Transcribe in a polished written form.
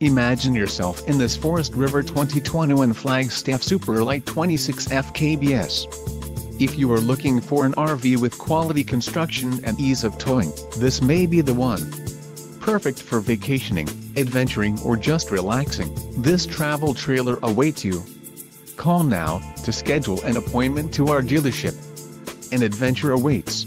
Imagine yourself in this Forest River 2021 Flagstaff Super Lite 26FKBS. If you are looking for an RV with quality construction and ease of towing, this may be the one. Perfect for vacationing, adventuring or just relaxing, this travel trailer awaits you. Call now to schedule an appointment to our dealership. An adventure awaits.